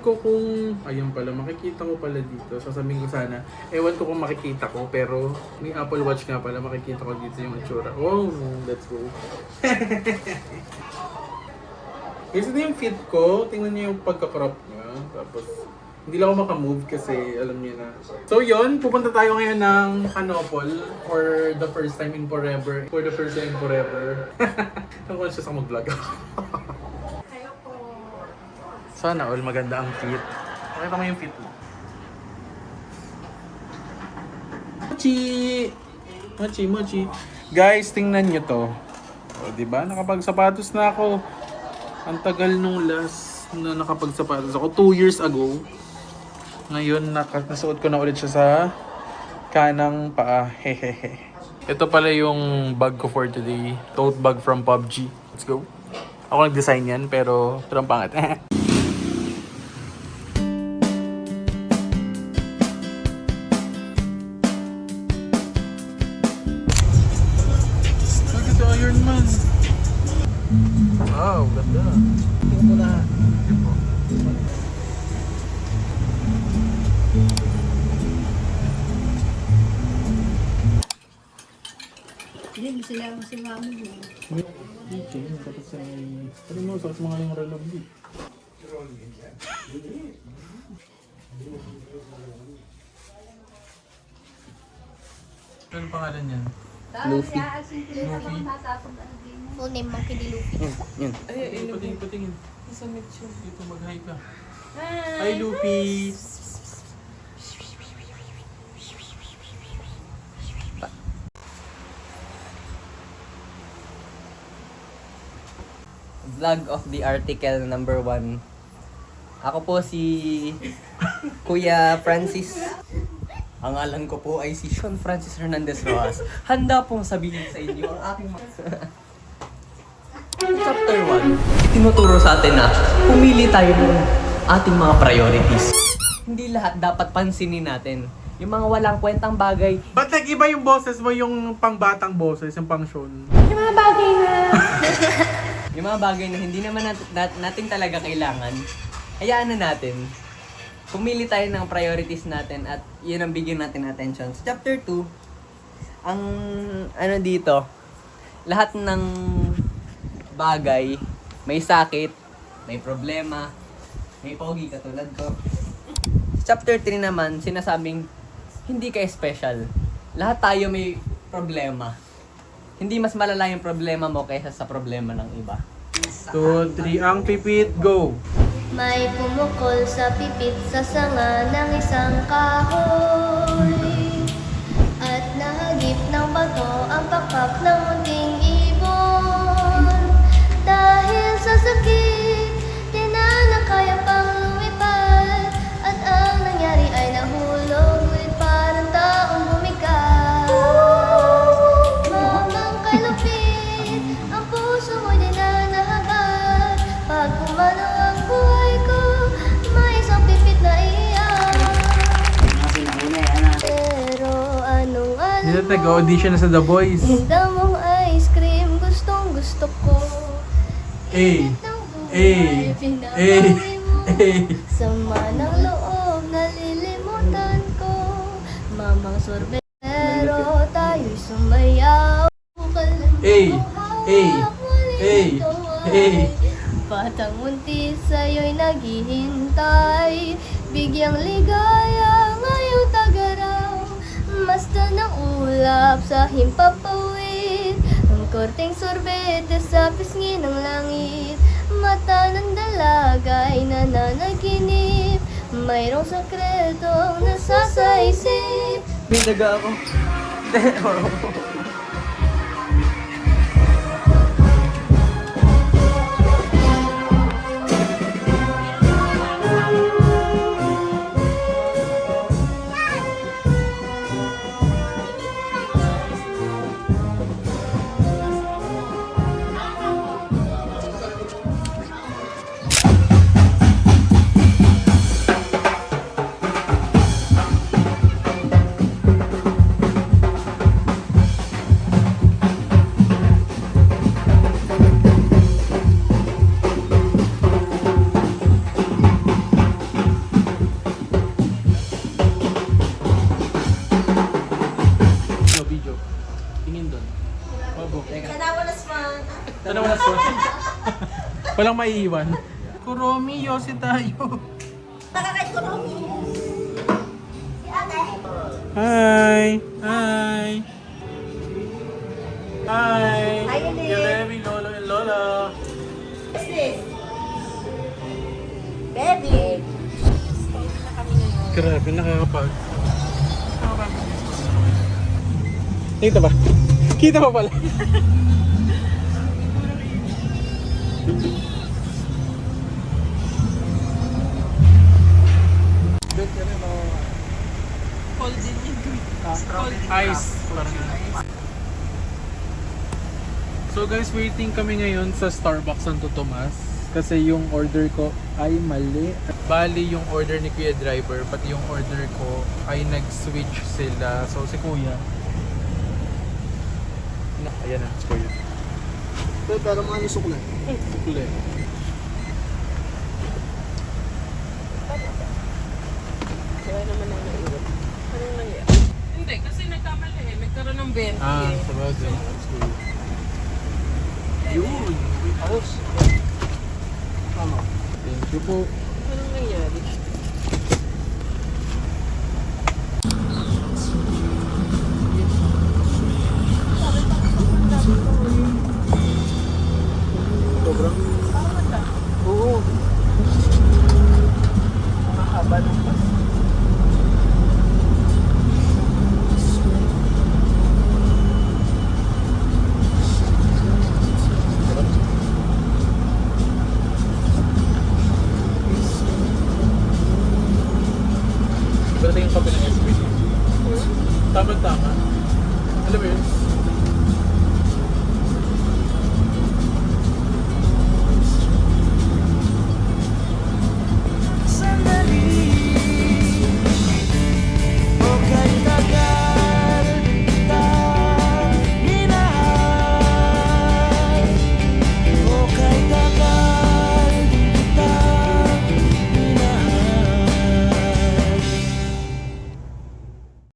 ko kung, ayun pala, makikita ko pala dito. Sasabihin ko sana, ewan ko kung makikita ko, pero may Apple Watch nga pala, makikita ko dito yung itsura. Oh, let's go. Guys, ito yung fit ko. Tingnan niyo yung pagka-crop niya. Tapos, hindi lang ako makamove kasi alam niyo na. So yun, pupunta tayo ngayon ng Hanopol for the first time in forever. For the first time in forever. Ang conscious ako mag-vlog. Sana all maganda ang fit. Pakita mo yung fit mo. Mochi! Mochi, mochi. Guys, tingnan nyo to. O, diba? Nakapagsapatos na ako. Ang tagal nung last na nakapagsapatos ako. 2 years ago. Ngayon, nasuot ko na ulit siya sa kanang paa. Hehehe. Ito pala yung bag ko for today. Tote bag from PUBG. Let's go. Ako nag-design yan, pero ang pangit. Look at the Iron Man. Wow, ganda. Tingnan mo na. Hindi mo sila mo si mami mo. Okay, tapos ay... Pero mo, sakit mga yung relog di. Ano pangalan niyan? Luffy. Luffy? Full name Monkey D. Luffy. Yun. Patingin, patingin. Dito, mag-hi ka. Hi, Luffy! Vlog of the article number 1. Ako po si Kuya Francis. Ang alam ko po ay si Sean Francis Hernandez Rojas. Handa pong sabihin sa inyo ang aking Chapter 1. Tinuturo sa atin na pumili tayo ng ating mga priorities. Hindi lahat dapat pansinin natin. Yung mga walang kwentang bagay. Ba't nag-iba yung boses mo, yung pang-batang boses, yung pang-Sean? Yung mga bagay na... Yung mga bagay na hindi naman natin talaga kailangan, hayaan na natin. Pumili tayo ng priorities natin at yun ang bigyan natin attention. Sa chapter 2, ang ano dito, lahat ng bagay, may sakit, may problema, may pogi katulad ko. Sa chapter 3 naman, sinasabing hindi ka special. Lahat tayo may problema. Hindi mas malala yung problema mo kaysa sa problema ng iba. 2, 3, ang pipit, go! May pumukol sa pipit sa sanga ng isang kahoy at nahagip ng bato ang pakpak ng munting ibon. Dahil sa sakit, di na nakaya pang lumipad at ang nangyari ay nahulog ulit parang taong bumigas. Mamang kalupit, ang puso mo'y di na nahagat. Pag pumano ang buhay ko, may isang pipit na iyak. Pero anong alam Hindi na mo? nag-audition na sa The Voice. Hinda mong ice cream, gustong gusto ko. A. Init ng A. buhay, A. pinabawi mo. A. Sama ng loob, nalilimutan ko. Mamang sorbe, pero tayo'y sumayaw. A. A. A. A. Batang muntis sa'yo'y naghihintay. Bigyang ligaya, ngayong tagaraw. Masta ng ulap sa himpapawid. Ang korteng sorbete sa pisngi ng langit. Mata ng dalagay nananaginip. Mayroong sakretong nasa isip. May daga ako. video. Tingin doon. Obo. Tanawa na swan. Tanawa na swan. Walang maiiwan. Kuromi, Yossi tayo. Takakay ko Romy. Si ate. Hi! Hi! Hi! Hi, Ellie. Yelevi, Lolo, and Lola. What's this? Baby. Grabe, nakakapag. Kita ba? Kita ba pala? Ice. Parang so guys, waiting kami ngayon sa Starbucks Santo Tomas kasi yung order ko ay mali. Bali yung order ni Kuya Driver, pati yung order ko ay nag-switch sila. So si Kuya. Ayan na, si Kuya. Pero mga nisuklan. Sukli. Kaya naman ang naiwan. Anong nangyari? Hindi, kasi nagkamali eh. Nagkaroon ng 20 Ah, eh. sabagay. Yun. Ayos. Tama. Thank you po. Anong nangyari? Sobrang. Oo. Mahaba ng pas. Pero yung kape ng SPD. Tama-tama. Alam mo yun?